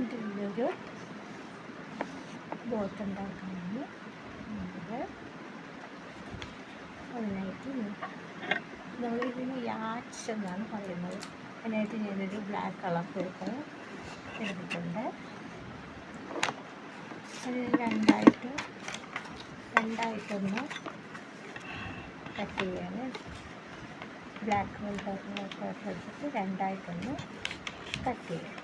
എന്നിട്ട് ഇതിലൊരു ബോട്ട് ഉണ്ടാക്കാമെന്ന് നമ്മൾ അതിനായിട്ട് നമ്മളിതിന് യാച്ച് എന്നാണ് പറയുന്നത്. അതിനായിട്ട് ഞാനൊരു ബ്ലാക്ക് കളർ പേപ്പർ എടുത്തിട്ടുണ്ട്. അത് രണ്ടായിട്ടൊന്ന് കട്ട് ചെയ്യാണ്. ബ്ലാക്ക് പേപ്പർ എടുത്തിട്ട് രണ്ടായിട്ടൊന്ന് കട്ട് ചെയ്യാം.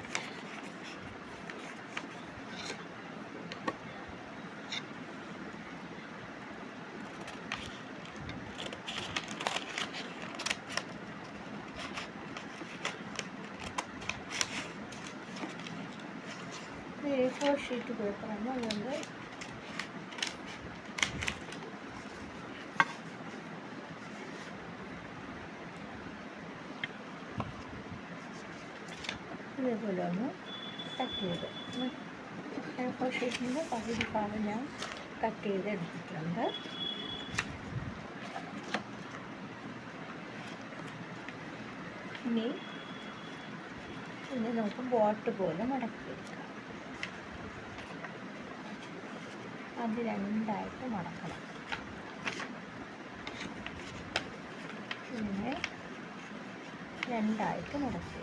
A4 ഷീറ്റ് പേപ്പറാണ്, അതുകൊണ്ട് ഇതേപോലെ ഒന്ന് കട്ട് ചെയ്ത് A4 ഷീറ്റിൻ്റെ പകുതി ഭാഗം ഞാൻ കട്ട് ചെയ്ത് എടുത്തിട്ടുണ്ട്. ഇനി നമുക്ക് ബോട്ട് പോലെ മടക്കി എടുക്കാം. അത് രണ്ടായിട്ട് മടക്കണം. ഇങ്ങനെ രണ്ടായിട്ട് മടക്കി.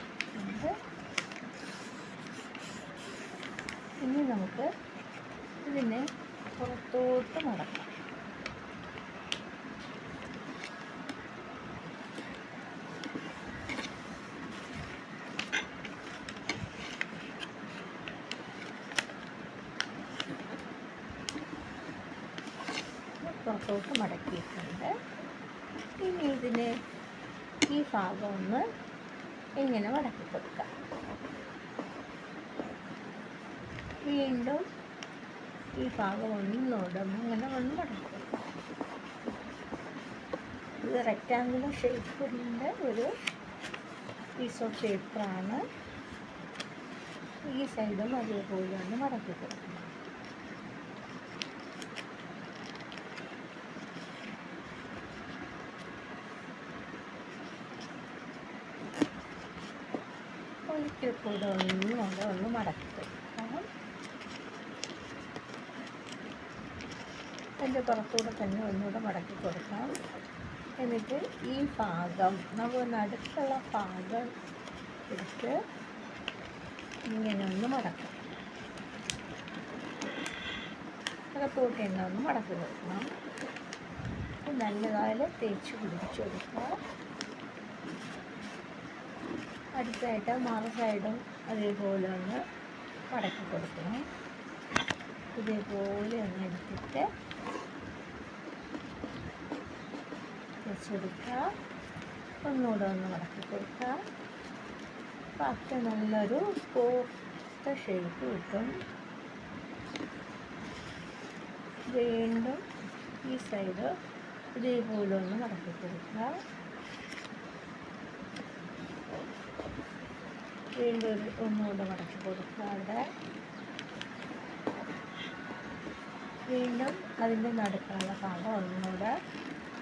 ഇനി നമുക്ക് ഇതിനെ പുറത്തോട്ട് മടക്കാം. പുറത്തോട്ട് മടക്കിയിട്ടുണ്ട്. ഇനി ഇതിന് ഈ ഭാഗം ഒന്ന് ഇങ്ങനെ മടക്കി കൊടുക്കാം. വീണ്ടും ഈ ഭാഗം ഒന്നോടും ഇങ്ങനെ ഒന്ന് മടക്കി കൊടുക്കാം. ഇത് റെക്റ്റാങ്കുലർ ഷേപ്പിൻ്റെ ഒരു പീസ് ഓഫ് പേപ്പറാണ്. ഈ സൈഡും അതേപോലെ ഒന്ന് മടക്കി കൊടുക്കണം. ഒരിക്കൽ കൂടെ ഒന്ന് മടക്കി കൊടുക്കാം. അതിൻ്റെ പുറത്തൂടെ തന്നെ ഒന്നുകൂടെ മടക്കി കൊടുക്കാം. എന്നിട്ട് ഈ ഭാഗം നമ്മൾ നടുക്കുള്ള ഭാഗം എടുത്ത് ഇങ്ങനെ ഒന്ന് മടക്കാം. പുറത്തോട്ട് തന്നെ ഒന്ന് മടക്കി കൊടുക്കണം. നല്ലതായി തേച്ച് പിടിച്ച് കൊടുക്കുക. അടുത്തായിട്ട് മറു സൈഡും അതേപോലെ ഒന്ന് മടക്കി കൊടുക്കണം. ഇതേപോലെ ഒന്ന് എടുത്തിട്ട് വെച്ചെടുക്കുക. ഒന്നുകൂടെ ഒന്ന് മടക്കി കൊടുക്കുക. ബാക്കി നല്ലൊരു കോർത്ത ഷേപ്പ് കിട്ടും. വീണ്ടും ഈ സൈഡ് ഇതേപോലെ ഒന്ന് മടക്കി കൊടുക്കുക. വീണ്ടും ഒന്നുകൂടെ മടക്കി കൊടുക്കാതെ വീണ്ടും അതിൻ്റെ നടുക്കുള്ള ഭാഗം ഒന്നുകൂടെ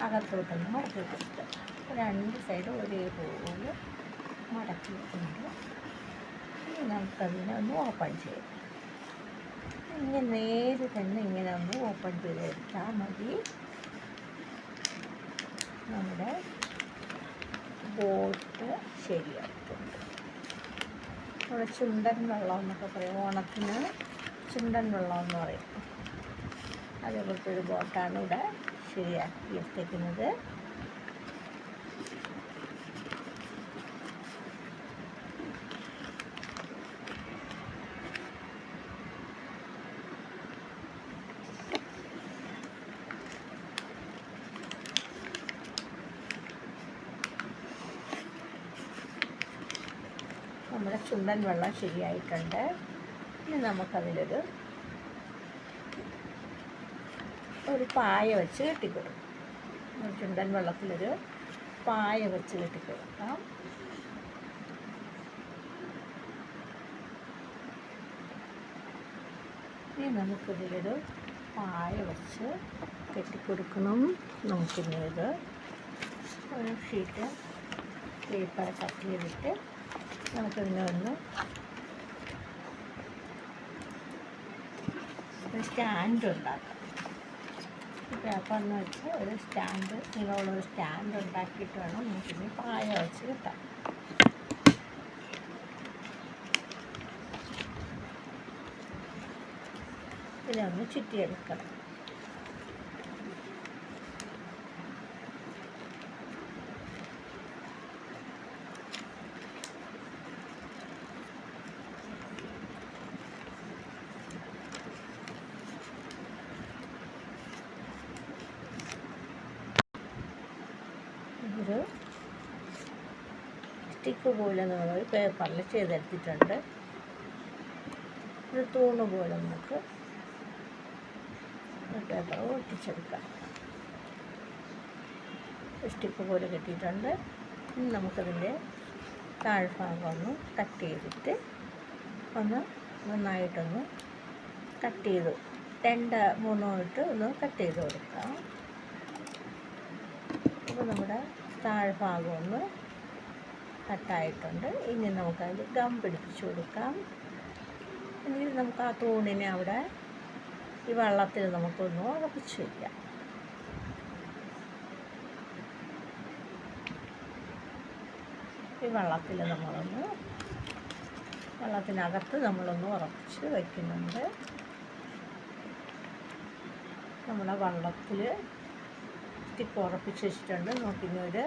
അകത്തോട്ടൊന്ന് മടക്കി കൊടുക്കുക. രണ്ട് സൈഡും ഒരേപോലെ മടക്കിയിട്ടുണ്ട്. ഇനി നമുക്കതിനെ ഒന്ന് ഓപ്പൺ ചെയ്യാം. ഇങ്ങനെ നേരെ തന്നെ ഇങ്ങനെ ഒന്ന് ഓപ്പൺ ചെയ്തെടുത്താൽ മതി. നമ്മുടെ ബോട്ട് ശരിയായിട്ടുണ്ട്. ഇവിടെ ചുണ്ടൻ വെള്ളം എന്നൊക്കെ പറയും. ഓണത്തിന് ചുണ്ടൻ വെള്ളം എന്ന് പറയും. അതേപോലത്തെ ഒരു ബോട്ടാണ് ഇവിടെ ശരിയാക്കി എടുത്തേക്കുന്നത്. നമ്മുടെ ചുണ്ടൻ വെള്ളം ശരിയായിട്ടുണ്ട്. ഇനി നമുക്കതിലൊരു പായ വെച്ച് കെട്ടിക്കൊടുക്കാം. ചുണ്ടൻ വെള്ളത്തിലൊരു പായ വെച്ച് കെട്ടിക്കൊടുക്കാം. ഇനി നമുക്കിതിലൊരു പായ വെച്ച് കെട്ടിക്കൊടുക്കണം. നമുക്കിനി ഇത് ഒരു ഷീറ്റ് പേപ്പർ കട്ട് ചെയ്തിട്ട് നമുക്കിതിനെ ഒന്ന് ഒരു സ്റ്റാൻഡ് ഉണ്ടാക്കാം. പേപ്പറിന് വെച്ച് ഒരു സ്റ്റാൻഡ്, നീളമുള്ളൊരു സ്റ്റാൻഡ് ഉണ്ടാക്കിയിട്ട് വേണം നമുക്കിനി പായ വെച്ച് കിട്ടാം. ഇതിനൊന്ന് ചുറ്റിയെടുക്കണം. ഒരു സ്റ്റിക്ക് പോലെ നമ്മൾ പേപ്പറിൽ ചെയ്തെടുത്തിട്ടുണ്ട്. ഒരു തൂണ് പോലെ നമുക്ക് പേപ്പർ ഒട്ടിച്ചെടുക്കാം. സ്റ്റിക്ക് പോലെ കിട്ടിയിട്ടുണ്ട്. ഇനി നമുക്കതിൻ്റെ താഴ്ഭാഗം ഒന്ന് കട്ട് ചെയ്തിട്ട് നന്നായിട്ടൊന്ന് കട്ട് ചെയ്ത് 2-3 ഇട്ട് ഒന്ന് കട്ട് ചെയ്ത് കൊടുക്കാം. അപ്പോൾ നമ്മുടെ താഴ്ഭാഗം ഒന്ന് കട്ടായിട്ടുണ്ട്. ഇനി നമുക്കതിൽ ഗം പിടിപ്പിച്ച് കൊടുക്കാം. ഇനി നമുക്ക് ആ തൂണിനെ അവിടെ ഈ വെള്ളത്തിൽ നമുക്കൊന്ന് ഉറപ്പിച്ച് വയ്ക്കാം. ഈ വെള്ളത്തിനകത്ത് നമ്മളൊന്ന് ഉറപ്പിച്ച് വയ്ക്കുന്നുണ്ട്. നമ്മുടെ വെള്ളത്തിൽ സ്റ്റിക്ക് ഉറപ്പിച്ച് വെച്ചിട്ടുണ്ട്. നോക്കിയൊരു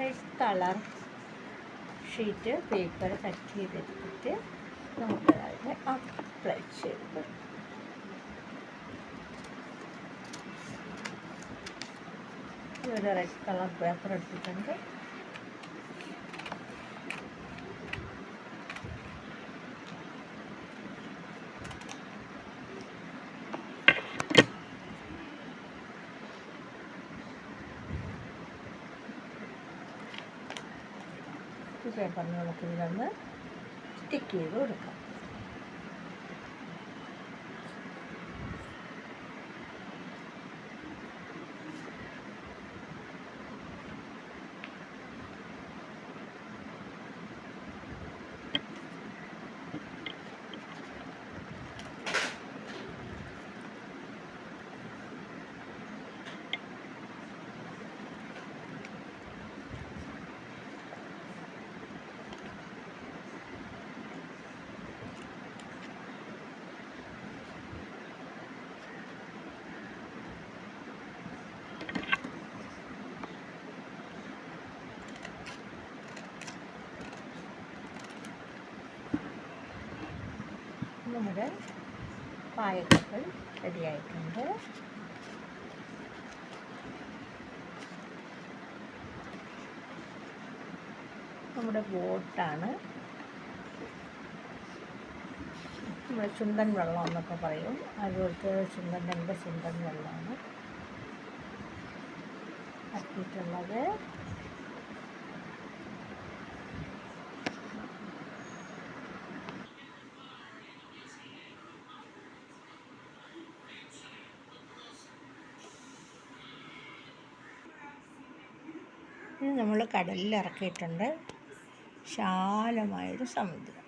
red colour sheet paper cut ചെയ്തെടുത്തിട്ട് നമുക്ക് അതിനെ അപ്ലൈ ചെയ്ത് ഒരു റെഡ് കളർ പേപ്പർ എടുത്തിട്ടുണ്ട്. ഈ പേപ്പറിന് നമുക്ക് ഇതിലൊന്ന് സ്റ്റിക്ക് ചെയ്ത് കൊടുക്കാം. നമ്മുടെ പായക്കപ്പൽ റെഡിയായിട്ടുണ്ട്. നമ്മുടെ ബോട്ടാണ്. നമ്മുടെ ചുണ്ടൻ വെള്ളം എന്നൊക്കെ പറയും. അതുപോലത്തെ ചുണ്ടൻ്റെ ചുണ്ടൻ വെള്ളമാണ് ആക്കിയിട്ടുള്ളത്. നമ്മൾ കടലിൽ ഇറക്കിയിട്ടുണ്ട്. വിശാലമായൊരു സമുദ്രം.